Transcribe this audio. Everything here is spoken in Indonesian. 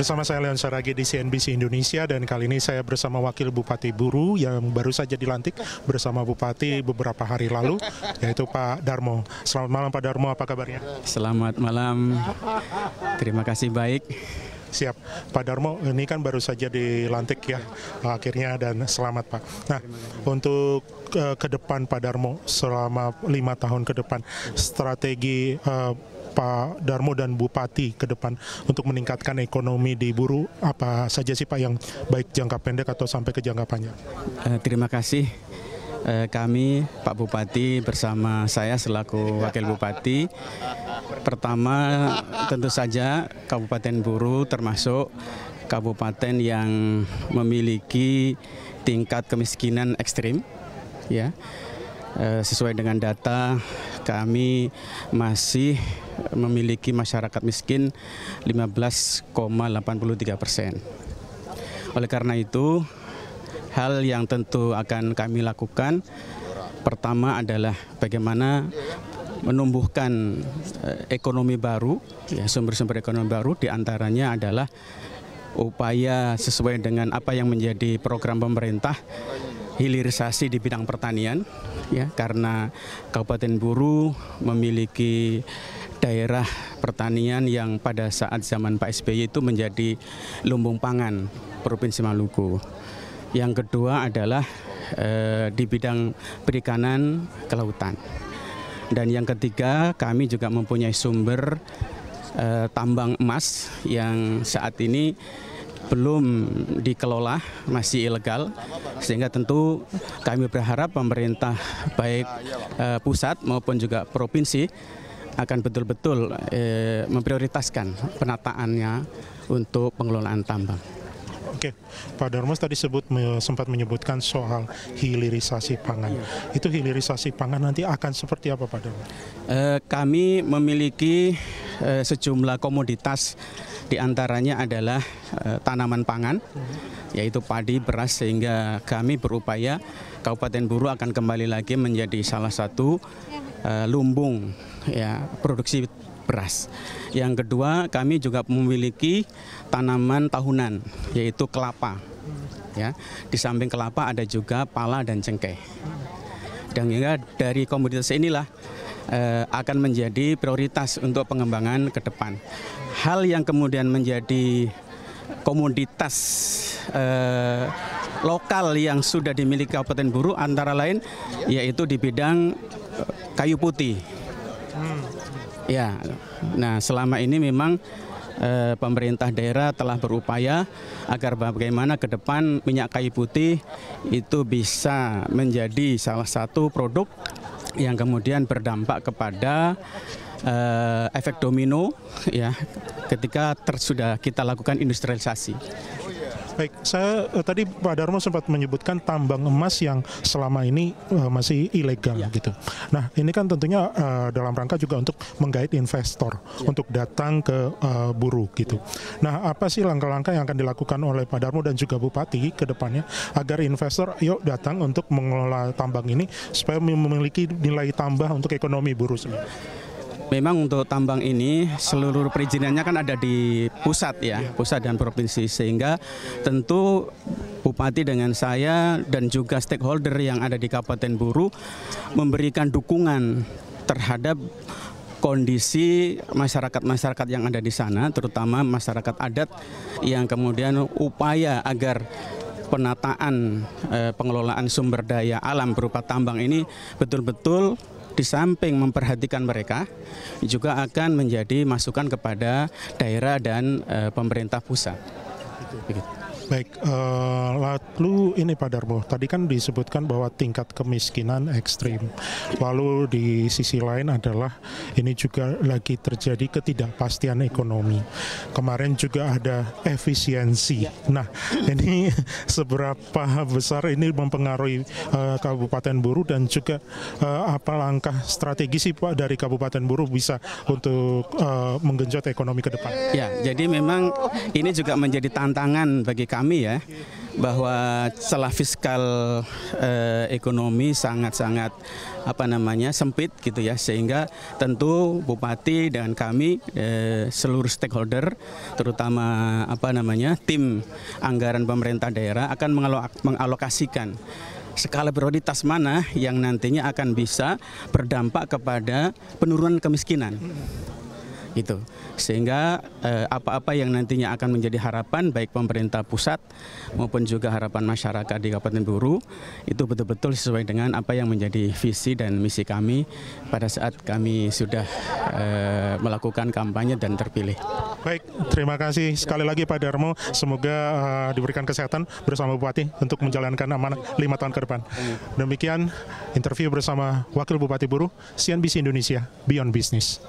bersama saya Leon Saragi di CNBC Indonesia dan kali ini saya bersama Wakil Bupati Buru yang baru saja dilantik bersama Bupati beberapa hari lalu, yaitu Pak Darmo. Selamat malam Pak Darmo, apa kabarnya? Selamat malam, terima kasih baik. Siap, Pak Darmo, ini kan baru saja dilantik ya akhirnya dan selamat Pak. Nah, untuk ke depan Pak Darmo selama 5 tahun ke depan, strategi Pak Darmo dan Bupati ke depan untuk meningkatkan ekonomi di Buru apa saja sih Pak yang baik jangka pendek atau sampai ke jangka panjang? Terima kasih. Kami Pak Bupati bersama saya selaku Wakil Bupati, pertama tentu saja Kabupaten Buru termasuk kabupaten yang memiliki tingkat kemiskinan ekstrim, ya. Sesuai dengan data, kami masih memiliki masyarakat miskin 15,83%. Oleh karena itu, hal yang tentu akan kami lakukan pertama adalah bagaimana menumbuhkan ekonomi baru, ya, sumber-sumber ekonomi baru, diantaranya adalah upaya sesuai dengan apa yang menjadi program pemerintah, hilirisasi di bidang pertanian, ya, karena Kabupaten Buru memiliki daerah pertanian yang pada saat zaman Pak SBY itu menjadi lumbung pangan Provinsi Maluku. Yang kedua adalah di bidang perikanan kelautan. Dan yang ketiga, kami juga mempunyai sumber tambang emas yang saat ini belum dikelola, masih ilegal, sehingga tentu kami berharap pemerintah baik pusat maupun juga provinsi akan betul-betul memprioritaskan penataannya untuk pengelolaan tambang. Oke, Pak Darmo tadi sempat menyebutkan soal hilirisasi pangan. Itu hilirisasi pangan nanti akan seperti apa Pak Darmo? Kami memiliki sejumlah komoditas, diantaranya adalah tanaman pangan, yaitu padi, beras, sehingga kami berupaya Kabupaten Buru akan kembali lagi menjadi salah satu lumbung, ya, produksi beras. Yang kedua, kami juga memiliki tanaman tahunan, yaitu kelapa. Ya, di samping kelapa ada juga pala dan cengkeh. Dan dari komoditas inilah akan menjadi prioritas untuk pengembangan ke depan. Hal yang kemudian menjadi komoditas lokal yang sudah dimiliki Kabupaten Buru antara lain yaitu di bidang kayu putih. Ya, nah selama ini memang pemerintah daerah telah berupaya agar bagaimana ke depan minyak kayu putih itu bisa menjadi salah satu produk yang kemudian berdampak kepada efek domino, ya, ketika sudah kita lakukan industrialisasi. Baik, saya tadi Pak Darmo sempat menyebutkan tambang emas yang selama ini masih ilegal, gitu. Nah, ini kan tentunya dalam rangka juga untuk menggait investor untuk datang ke Buru, gitu. Nah, apa sih langkah-langkah yang akan dilakukan oleh Pak Darmo dan juga Bupati ke depannya agar investor yuk datang untuk mengelola tambang ini supaya memiliki nilai tambah untuk ekonomi Buru sendiri? Memang untuk tambang ini seluruh perizinannya kan ada di pusat, ya, pusat dan provinsi, sehingga tentu Bupati dengan saya dan juga stakeholder yang ada di Kabupaten Buru memberikan dukungan terhadap kondisi masyarakat-masyarakat yang ada di sana, terutama masyarakat adat yang kemudian upaya agar penataan pengelolaan sumber daya alam berupa tambang ini betul-betul di samping memperhatikan mereka, juga akan menjadi masukan kepada daerah dan pemerintah pusat. Begitu. Baik, lalu ini Pak Darmo, tadi kan disebutkan bahwa tingkat kemiskinan ekstrim. Lalu di sisi lain adalah ini juga lagi terjadi ketidakpastian ekonomi. Kemarin juga ada efisiensi. Nah, ini seberapa besar ini mempengaruhi Kabupaten Buru dan juga apa langkah strategi sih Pak dari Kabupaten Buru bisa untuk menggenjot ekonomi ke depan? Ya, jadi memang ini juga menjadi tantangan bagi kami, ya, bahwa celah fiskal ekonomi sangat-sangat sempit gitu ya, sehingga tentu Bupati dan kami seluruh stakeholder, terutama tim anggaran pemerintah daerah akan mengalokasikan skala prioritas mana yang nantinya akan bisa berdampak kepada penurunan kemiskinan. Gitu. Sehingga apa-apa yang nantinya akan menjadi harapan baik pemerintah pusat maupun juga harapan masyarakat di Kabupaten Buru itu betul-betul sesuai dengan apa yang menjadi visi dan misi kami pada saat kami sudah melakukan kampanye dan terpilih. Baik, terima kasih sekali lagi Pak Darmo. Semoga diberikan kesehatan bersama Bupati untuk menjalankan amanah 5 tahun ke depan. Demikian interview bersama Wakil Bupati Buru, CNBC Indonesia, Beyond Business.